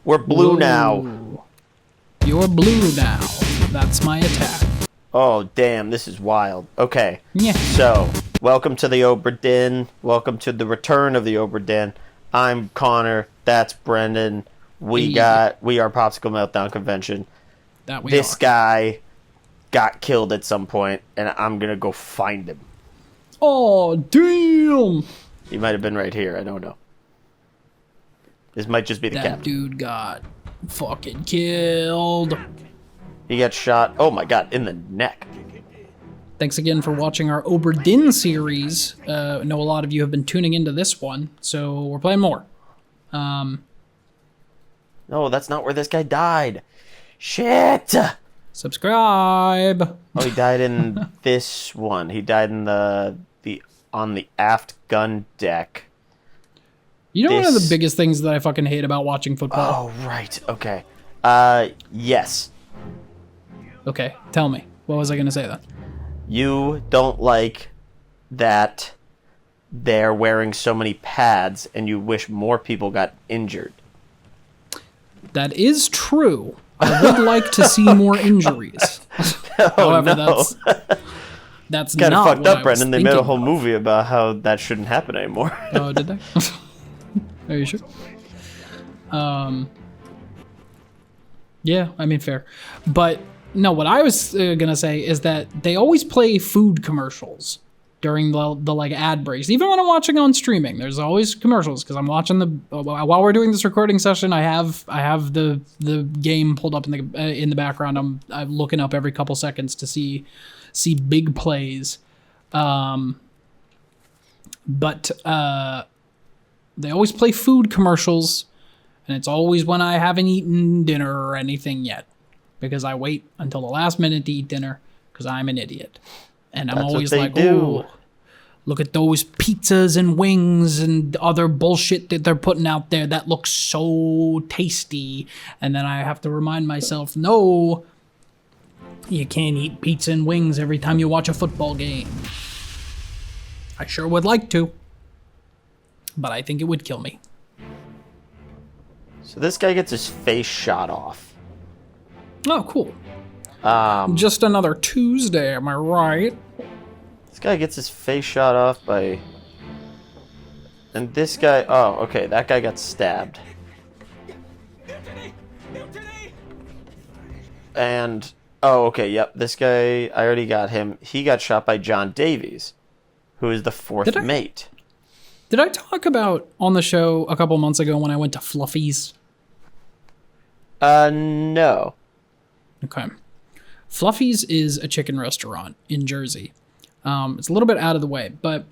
We're blue Whoa. now. You're blue now. That's my attack. Oh, damn, this is wild. Okay. Yeah. So, welcome to the Obra Dinn. Welcome to the return of the Obra Dinn. I'm Connor. That's Brendan. We are Popsicle Meltdown Convention. This guy got killed at some point, and I'm gonna go find him. Oh, damn! He might have been right here. I don't know. This might just be the captain. That dude got fucking killed. He got shot. Oh my god, in the neck. Thanks again for watching our Obra Dinn series. I know a lot of you have been tuning into this one, so we're playing more. No, that's not where this guy died. Shit! Subscribe! Oh, he died in this one. He died in on the aft gun deck. You know one of the biggest things that I fucking hate about watching football? Oh, right. Okay. Yes. Okay, tell me. What was I going to say then? You don't like that they're wearing so many pads and you wish more people got injured. That is true. I would like to see more injuries. However, no. that's kind of not fucked what up, I was Brendan. They made a whole thinking movie about how that shouldn't happen anymore. Oh, did they? Are you sure? Yeah, I mean, fair. But no, what I was gonna say is that they always play food commercials during the like ad breaks. Even when I'm watching on streaming, there's always commercials because I'm watching while we're doing this recording session. I have the game pulled up in the background. I'm looking up every couple seconds to see big plays. But they always play food commercials, and it's always when I haven't eaten dinner or anything yet, because I wait until the last minute to eat dinner because I'm an idiot. And I'm always like, oh, look at those pizzas and wings and other bullshit that they're putting out there. That looks so tasty. And then I have to remind myself, no, you can't eat pizza and wings every time you watch a football game. I sure would like to, but I think it would kill me. So this guy gets his face shot off. Oh, cool. Just another Tuesday, am I right? This guy gets his face shot off by... And this guy... Oh, okay, that guy got stabbed. And... Oh, okay, yep, this guy, I already got him. He got shot by John Davies, who is the fourth mate. Did I talk about on the show a couple months ago when I went to Fluffy's? No. Okay. Fluffy's is a chicken restaurant in Jersey. It's a little bit out of the way, but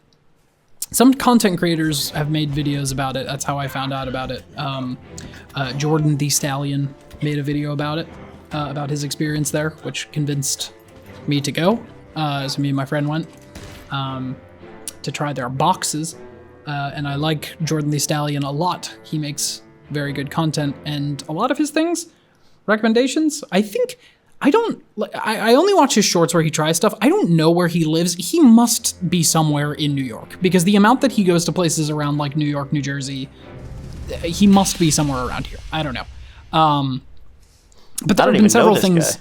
some content creators have made videos about it. That's how I found out about it. Jordan the Stallion made a video about it, about his experience there, which convinced me to go. So me and my friend went to try their boxes. And I like Jordan the Stallion a lot. He makes very good content, and a lot of his things, recommendations, I only watch his shorts where he tries stuff. I don't know where he lives. He must be somewhere in New York, because the amount that he goes to places around like New York, New Jersey, he must be somewhere around here. I don't know. But there have been several things.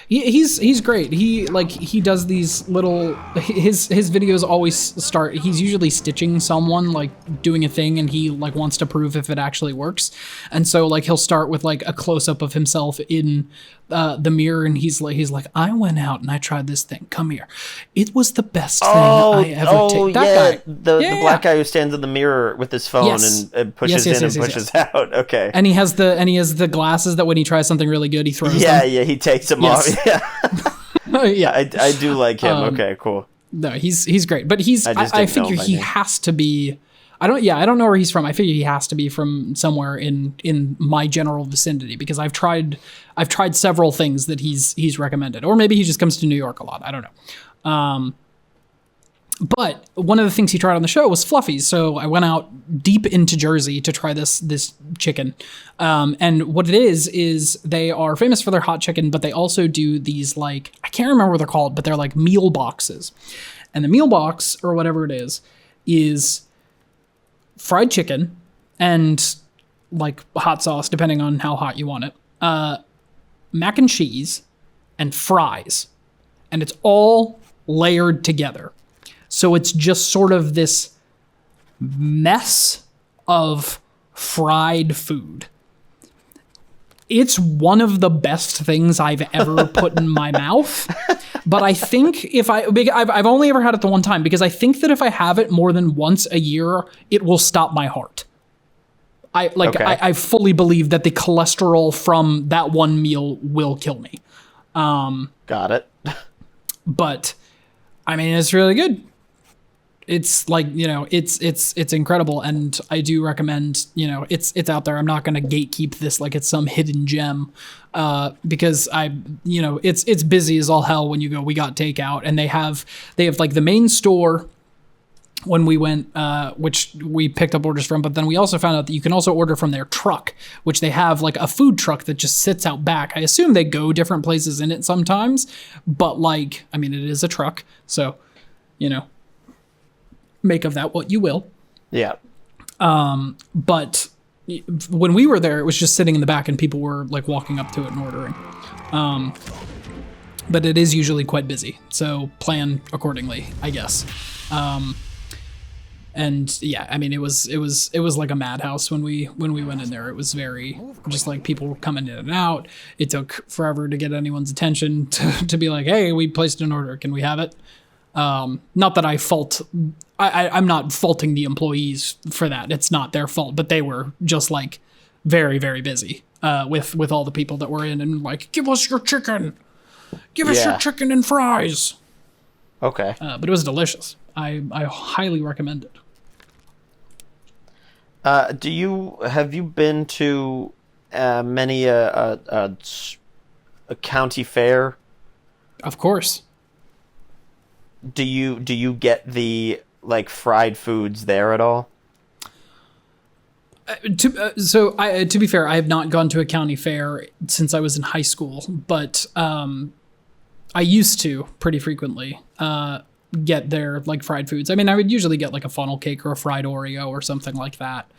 He's great. He does these little, his videos always start, he's usually stitching someone, like doing a thing, and he like wants to prove if it actually works. And so like he'll start with like a close up of himself in the mirror, and he's like, I went out and I tried this thing. Come here. It was the best thing I ever tasted. That guy. The black guy who stands in the mirror with his phone and pushes in and pushes out. Okay. And he has the glasses that when he tries something really good, he throws them. Yeah, he takes them off. Yeah. Yeah. I do like him. Okay, cool. No, he's great, but I figure he has to be. I don't know where he's from. I figure he has to be from somewhere in my general vicinity, because I've tried several things that he's recommended, or maybe he just comes to New York a lot. I don't know. But one of the things he tried on the show was Fluffy's, so I went out deep into Jersey to try this chicken. And what it is they are famous for their hot chicken, but they also do these, like, I can't remember what they're called, but they're like meal boxes. And the meal box, or whatever it is fried chicken and like hot sauce, depending on how hot you want it, mac and cheese, and fries. And it's all layered together. So it's just sort of this mess of fried food. It's one of the best things I've ever put in my mouth. But I think I've only ever had it the one time, because I think that if I have it more than once a year, it will stop my heart. I fully believe that the cholesterol from that one meal will kill me. Got it. But I mean, it's really good. It's like, it's incredible, and I do recommend, it's out there. I'm not going to gatekeep this like it's some hidden gem, because it's busy as all hell when you go. We got takeout, and they have like the main store when we went, which we picked up orders from, but then we also found out that you can also order from their truck, which they have like a food truck that just sits out back. I assume they go different places in it sometimes, but it is a truck, so, make of that what you will. Yeah. But when we were there, it was just sitting in the back and people were like walking up to it and ordering. But it is usually quite busy, so plan accordingly, I guess. And yeah, I mean, it was like a madhouse when we went in there. It was very just like people were coming in and out. It took forever to get anyone's attention to be like, hey, we placed an order. Can we have it? Not that I'm not faulting the employees for that. It's not their fault, but they were just like very, very busy, with all the people that were in, and like, give us your chicken, give us your chicken and fries. Okay. But it was delicious. I highly recommend it. Have you been to many a county fair? Of course. Do you get the like fried foods there at all? To be fair, I have not gone to a county fair since I was in high school, but I used to pretty frequently get their like fried foods. I mean, I would usually get like a funnel cake or a fried Oreo or something like that.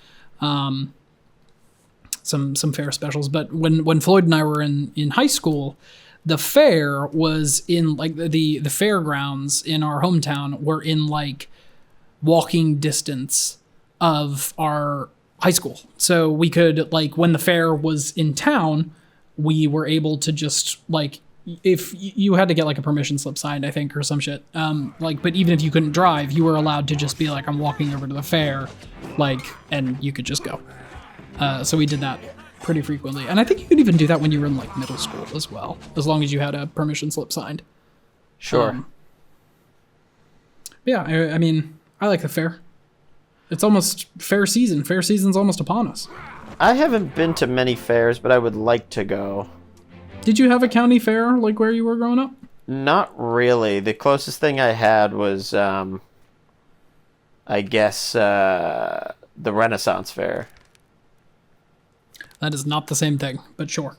Some fair specials. But when Floyd and I were in high school, the fair was in like the fairgrounds in our hometown were in like walking distance of our high school. So we could, like, when the fair was in town, we were able to just like, if you had to get like a permission slip signed, I think, or some shit. But even if you couldn't drive, you were allowed to just be like, I'm walking over to the fair, like, and you could just go. So we did that pretty frequently. And I think you could even do that when you were in like middle school as well, as long as you had a permission slip signed. Sure. Yeah, I mean, I like the fair. It's almost fair season. Fair season's almost upon us. I haven't been to many fairs, but I would like to go. Did you have a county fair like where you were growing up? Not really. The closest thing I had was, I guess, the Renaissance Fair. That is not the same thing, but sure.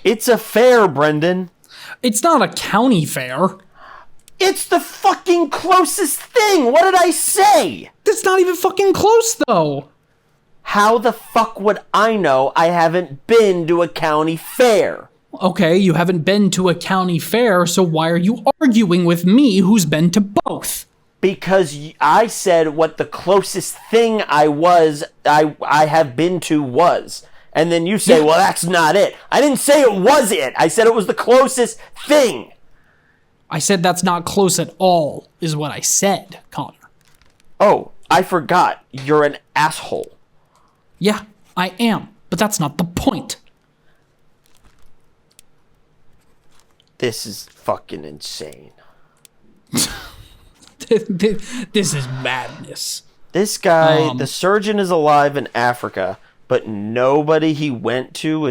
It's a fair, Brendan. It's not a county fair. It's the fucking closest thing. What did I say? That's not even fucking close, though. How the fuck would I know? I haven't been to a county fair. Okay, you haven't been to a county fair, so why are you arguing with me who's been to both? Because I said what the closest thing I have been to was. And then you say, well, that's not it. I didn't say it was it. I said it was the closest thing. I said that's not close at all, is what I said, Connor. Oh, I forgot. You're an asshole. Yeah, I am. But that's not the point. This is fucking insane. This is madness. This guy, the surgeon is alive in Africa, but nobody he went with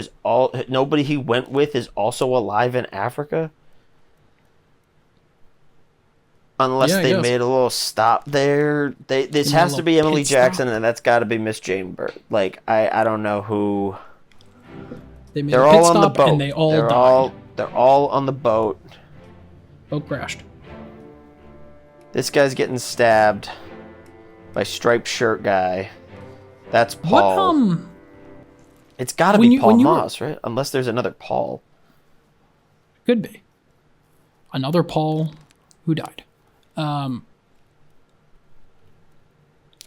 is also alive in Africa? Unless they made a little stop there. This has to be Emily Jackson, and that's got to be Miss Jane Bird. Like, I don't know who. They're all on the boat. And they all died. They're all on the boat. Boat crashed. This guy's getting stabbed by striped shirt guy. That's Paul. It's got to be Paul Moss, right? Unless there's another Paul. Could be. Another Paul who died.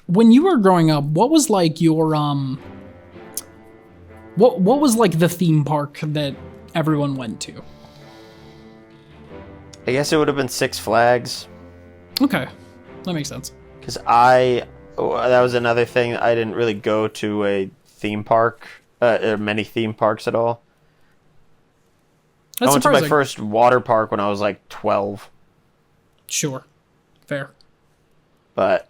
When you were growing up, what was like your what was like the theme park that everyone went to? I guess it would have been Six Flags. Okay, that makes sense. Because that was another thing. I didn't really go to a theme park, or many theme parks at all. That's I went surprising. to my first water park when I was like 12. Sure, fair. But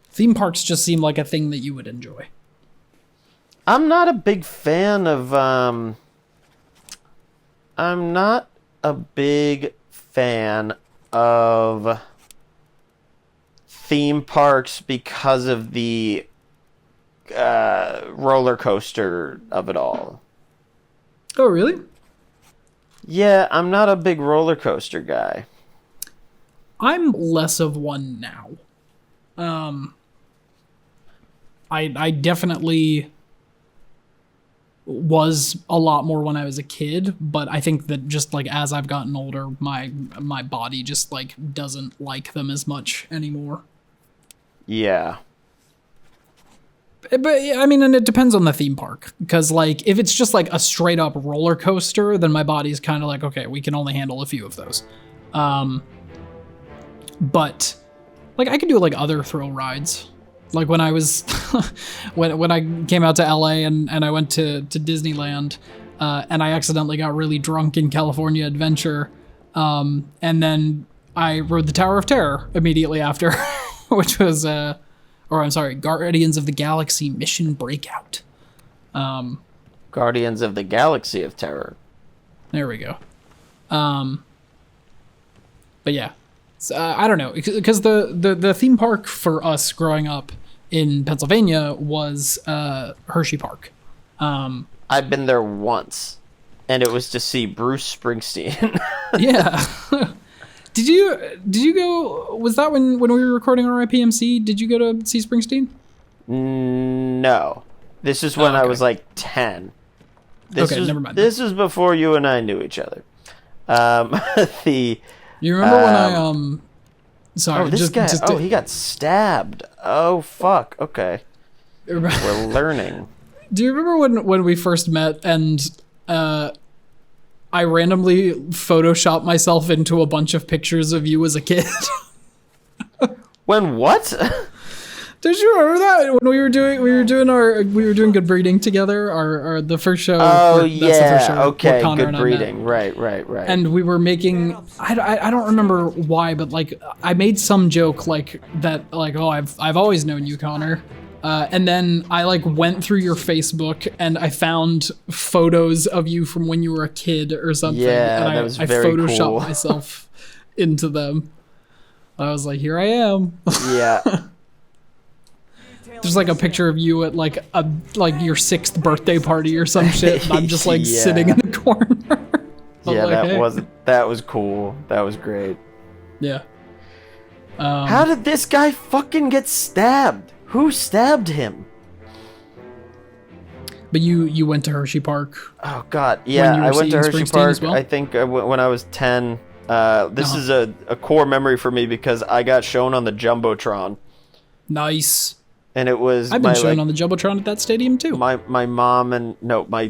theme parks just seem like a thing that you would enjoy. I'm not a big fan of. I'm not a big fan of theme parks because of the roller coaster of it all. Oh, really? Yeah, I'm not a big roller coaster guy. I'm less of one now. I definitely was a lot more when I was a kid, but I think that just like as I've gotten older, my body just like doesn't like them as much anymore. Yeah. But I mean, and it depends on the theme park, because like if it's just like a straight up roller coaster, then my body's kind of like, okay, we can only handle a few of those. But like I could do like other thrill rides. Like when I was when I came out to LA and I went to Disneyland, and I accidentally got really drunk in California Adventure, and then I rode the Tower of Terror immediately after, which was Guardians of the Galaxy Mission Breakout. Guardians of the Galaxy of Terror. There we go. But yeah, I don't know, because the theme park for us growing up in Pennsylvania was Hershey Park. I've been there once, and it was to see Bruce Springsteen. Yeah. Did you go? Was that when we were recording our PMC? Did you go to see Springsteen? No, this is when I was like 10. Never mind. This is before you and I knew each other. You remember when I Sorry, this guy. He got stabbed. Oh fuck. Okay. We're learning. Do you remember when we first met and I randomly photoshopped myself into a bunch of pictures of you as a kid? When what? Did you remember that when we were doing Good Breeding together, our the first show? Oh that's the first show okay, Connor Good Breeding, right. And we were making, I don't remember why, but like I made some joke like that, like, oh, I've always known you, Connor. And then I like went through your Facebook and I found photos of you from when you were a kid or something. Yeah, and that was I very photoshopped cool. myself into them. I was like, here I am. Yeah. There's like a picture of you at like your 6th birthday party or some shit. And I'm just like sitting in the corner. Yeah, like, that was cool. That was great. Yeah. How did this guy fucking get stabbed? Who stabbed him? But you went to Hershey Park. Oh god, yeah, I went to Hershey Park. As well? I think when I was 10. This is a core memory for me because I got shown on the Jumbotron. Nice. And it was I've been shown on the Jumbotron at that stadium too. My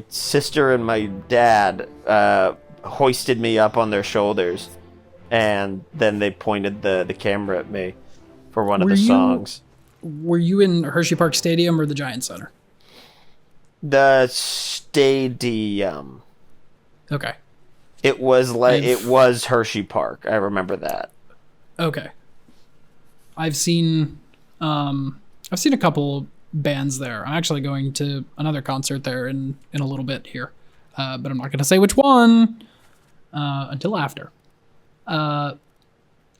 sister and my dad hoisted me up on their shoulders, and then they pointed the camera at me for one of the songs. Were you in Hershey Park Stadium or the Giant Center? The stadium. Okay. It was Hershey Park. I remember that. Okay. I've seen a couple bands there. I'm actually going to another concert there in a little bit here, but I'm not going to say which one until after.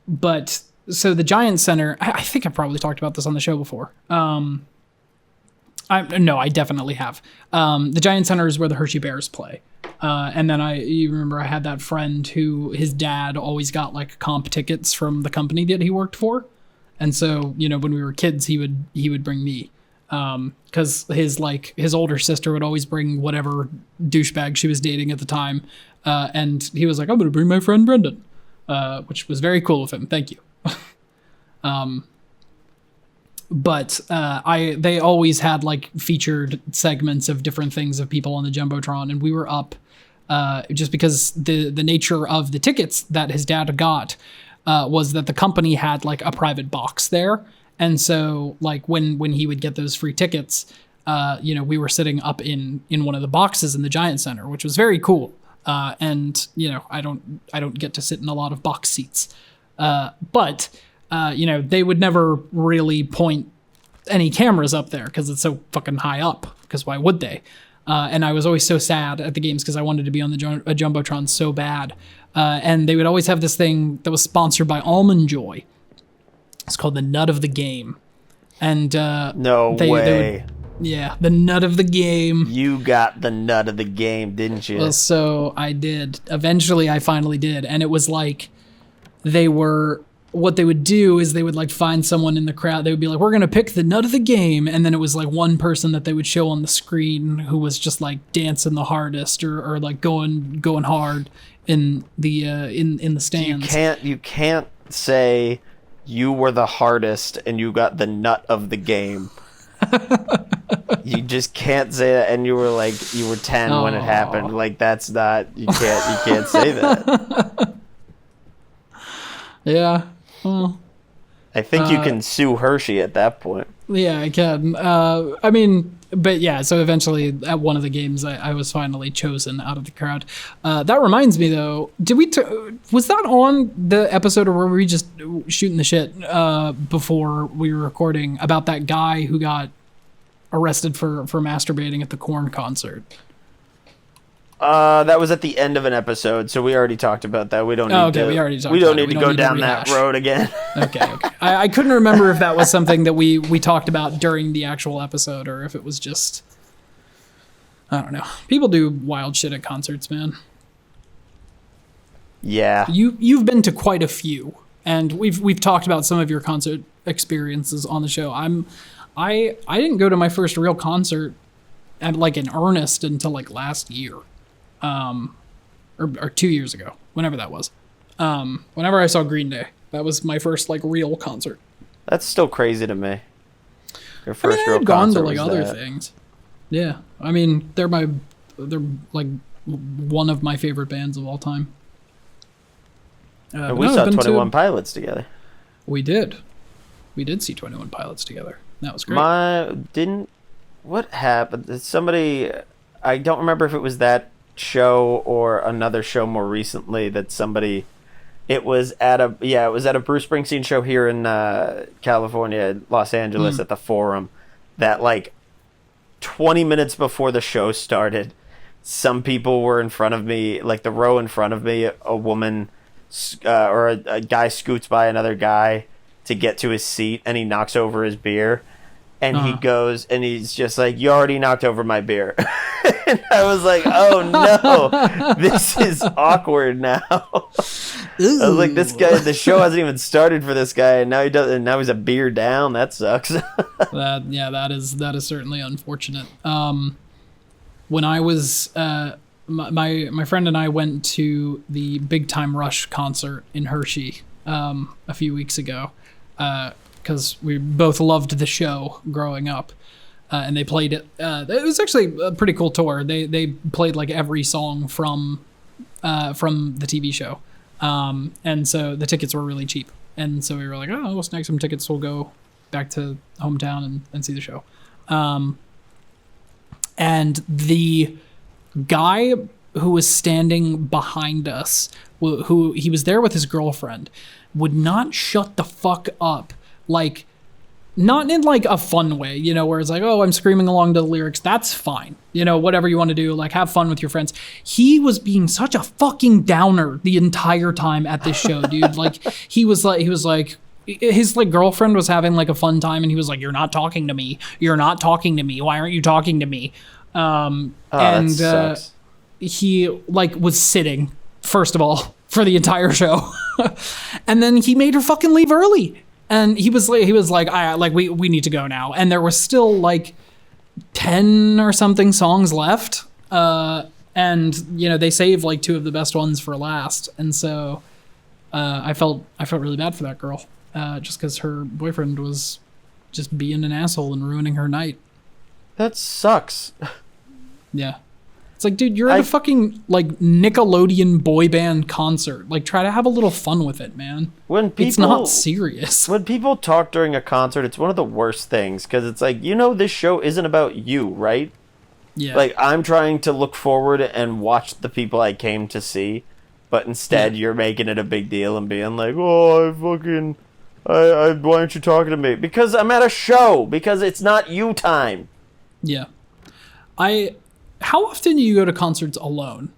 But so the Giant Center, I think I've probably talked about this on the show before. No, I definitely have. The Giant Center is where the Hershey Bears play. And then you remember I had that friend who his dad always got like comp tickets from the company that he worked for. And so, when we were kids, he would bring me. because his older sister would always bring whatever douchebag she was dating at the time, and he was like, I'm gonna bring my friend Brendan, which was very cool of him. Thank you. But they always had like featured segments of different things of people on the Jumbotron, and we were up just because the nature of the tickets that his dad got was that the company had like a private box there. And so like when he would get those free tickets, we were sitting up in one of the boxes in the Giant Center, which was very cool. And I don't get to sit in a lot of box seats. But they would never really point any cameras up there because it's so fucking high up, because why would they? And I was always so sad at the games because I wanted to be on the Jumbotron so bad. And they would always have this thing that was sponsored by Almond Joy. It's called the Nut of the Game. And no way. The Nut of the Game. You got the Nut of the Game, didn't you? Well, so I did. Eventually, I finally did. And it was like what they would do is they would like find someone in the crowd. They would be like, we're going to pick the Nut of the Game. And then it was like one person that they would show on the screen who was just like dancing the hardest or like going hard in the stands. You can't say you were the hardest and you got the Nut of the Game. You just can't say that. And you were 10 when it happened. Like, that's not, you can't say that. Yeah. Well, I think you can sue Hershey at that point. Yeah, I can. But yeah, so eventually at one of the games, I was finally chosen out of the crowd. That reminds me, though, was that on the episode, or were we just shooting the shit before we were recording about that guy who got arrested for masturbating at the Korn concert? That was at the end of an episode, so we already talked about that. We don't need to go down that road again. Okay. I couldn't remember if that was something that we talked about during the actual episode, or if it was just, I don't know. People do wild shit at concerts, man. Yeah. You've been to quite a few, and we've talked about some of your concert experiences on the show. I didn't go to my first real concert in earnest until like last year. Or 2 years ago, whenever that was. Whenever I saw Green Day, that was my first like real concert. That's still crazy to me. Your first I real had gone to concert like other things. Yeah, I mean they're like one of my favorite bands of all time. We saw 21 Pilots together. We did see 21 Pilots together. That was great. What happened? Somebody, I don't remember if it was that show or another show more recently that somebody, it was at a Bruce Springsteen show here in California, Los Angeles, at the Forum, that like 20 minutes before the show started, some people were in front of me, like the row in front of me, a woman or a guy scoots by another guy to get to his seat, and he knocks over his beer. And he goes, and he's just like, you already knocked over my beer. And I was like, oh no, this is awkward now. I was like, this guy, the show hasn't even started for this guy, and now now he's a beer down. That sucks. that is certainly unfortunate. When I was, my friend and I went to the Big Time Rush concert in Hershey a few weeks ago. Because we both loved the show growing up, and they played it. It was actually a pretty cool tour. They played like every song from the TV show, and so the tickets were really cheap. And so we were like, oh, we'll snag some tickets. We'll go back to hometown and see the show. And the guy who was standing behind us, who he was there with his girlfriend, would not shut the fuck up. Like, not in like a fun way, where it's like, oh, I'm screaming along to the lyrics. That's fine. Whatever you want to do, like have fun with your friends. He was being such a fucking downer the entire time at this show, dude. Like he was like his like girlfriend was having like a fun time, and he was like, you're not talking to me. You're not talking to me. Why aren't you talking to me? That sucks. He like was sitting, first of all, for the entire show. And then he made her fucking leave early. And he was like, we need to go now. And there was still like 10 or something songs left. And they saved like 2 of the best ones for last. And so I felt really bad for that girl, just because her boyfriend was just being an asshole and ruining her night. That sucks. Yeah. It's like, dude, you're at a fucking like Nickelodeon boy band concert. Like, try to have a little fun with it, man. It's not serious. When people talk during a concert, it's one of the worst things, because it's like, this show isn't about you, right? Yeah. Like, I'm trying to look forward and watch the people I came to see, but instead you're making it a big deal and being like, oh, why aren't you talking to me? Because I'm at a show. Because it's not you time. Yeah. How often do you go to concerts alone?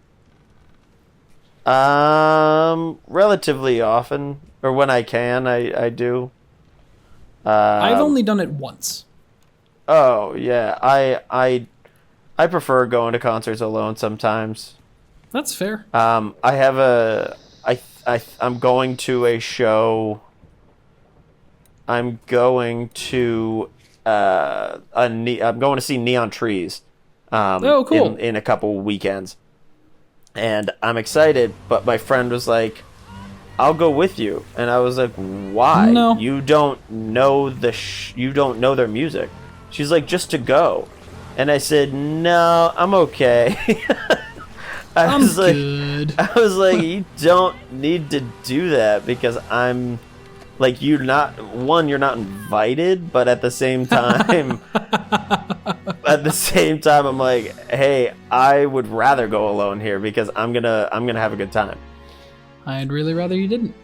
Relatively often, or when I can, I do. I've only done it once. Oh yeah, I prefer going to concerts alone sometimes. That's fair. I'm going to a show. I'm going to see Neon Trees. Cool. In a couple weekends, and I'm excited. But my friend was like, "I'll go with you," and I was like, "Why? No. You don't know you don't know their music." She's like, "Just to go," and I said, "No, I'm okay." I was like, "You don't need to do that, because I'm like, you're not invited, but at the same time." At the same time, I'm like, hey, I would rather go alone here, because I'm gonna have a good time. I'd really rather you didn't.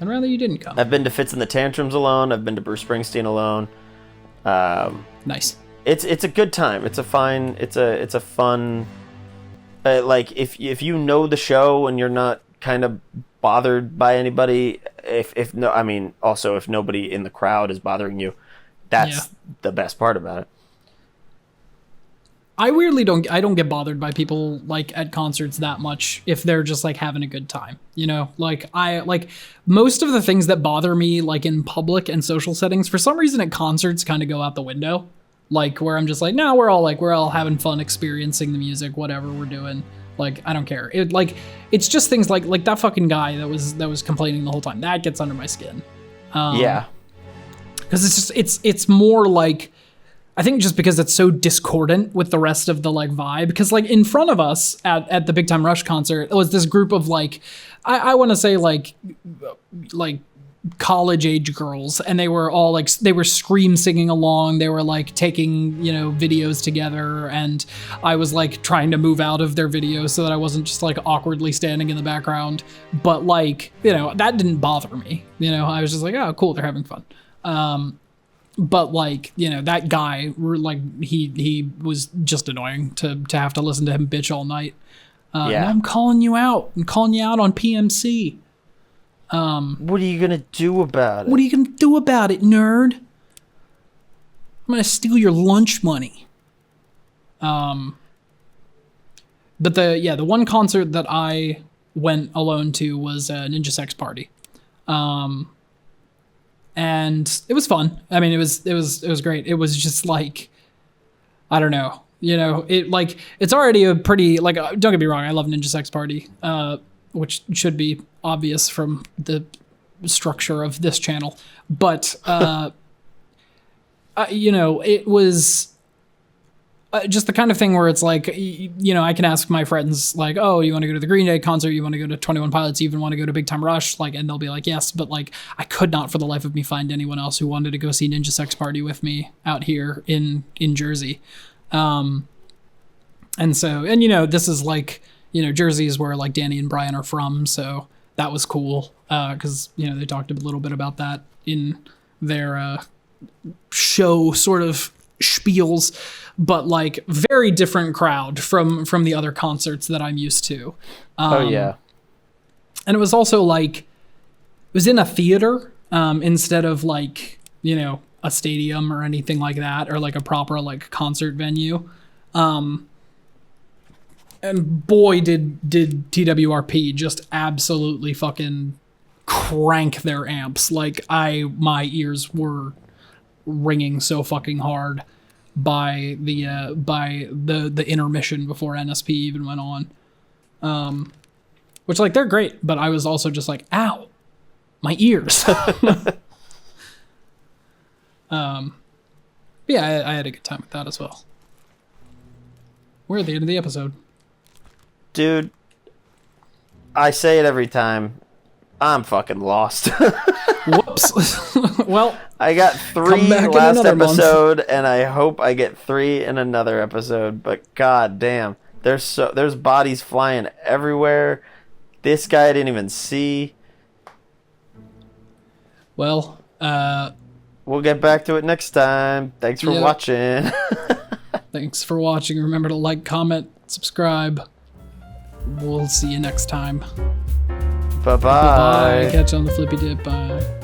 I'd rather you didn't come. I've been to Fits and the Tantrums alone. I've been to Bruce Springsteen alone. Nice. It's a good time. It's a fun. Like, if you know the show and you're not kind of bothered by anybody, if nobody in the crowd is bothering you, that's the best part about it. I weirdly don't get bothered by people like at concerts that much if they're just like having a good time, like most of the things that bother me like in public and social settings, for some reason at concerts kind of go out the window, like where I'm just like, no, we're all having fun experiencing the music, whatever we're doing. Like, I don't care. It's just things like that fucking guy that was complaining the whole time. That gets under my skin. Yeah. Cause it's more like, I think just because it's so discordant with the rest of the like vibe, because like in front of us at the Big Time Rush concert, it was this group of like, I want to say like college age girls, and they were all like, they were scream singing along. They were like taking, videos together, and I was like trying to move out of their videos so that I wasn't just like awkwardly standing in the background. But like, that didn't bother me. I was just like, oh, cool, they're having fun. But like, that guy, like he was just annoying to have to listen to him bitch all night. Now I'm calling you out. I'm calling you out on PMC. What are you gonna do about it? What are you gonna do about it, nerd? I'm gonna steal your lunch money. But the one concert that I went alone to was Ninja Sex Party. And it was fun. I mean, it was great. It was just like, I don't know, it's already a pretty, like, don't get me wrong, I love Ninja Sex Party, which should be obvious from the structure of this channel. But, it was just the kind of thing where it's like, I can ask my friends like, oh, you want to go to the Green Day concert? You want to go to 21 Pilots? You even want to go to Big Time Rush? Like, and they'll be like, yes. But like, I could not for the life of me find anyone else who wanted to go see Ninja Sex Party with me out here in Jersey. And this is like, Jersey is where like Danny and Brian are from. So that was cool. Cause they talked a little bit about that in their, show sort of spiels, but like very different crowd from the other concerts that I'm used to. And it was also like, it was in a theater, instead of like, a stadium or anything like that, or like a proper like concert venue. And boy, did TWRP just absolutely fucking crank their amps. Like my ears were ringing so fucking hard by the intermission before NSP even went on. Which, like, they're great, but I was also just like, ow, my ears. Yeah, I had a good time with that as well. We're at the end of the episode. Dude, I say it every time. I'm fucking lost. Whoops. Well, I got 3 last episode, and I hope I get 3 in another episode. But god damn, there's bodies flying everywhere. This guy I didn't even see. Well, we'll get back to it next time. Thanks for watching. Thanks for watching. Remember to like, comment, subscribe. We'll see you next time. Bye-bye. Bye. Catch you on the flippy dip. Bye.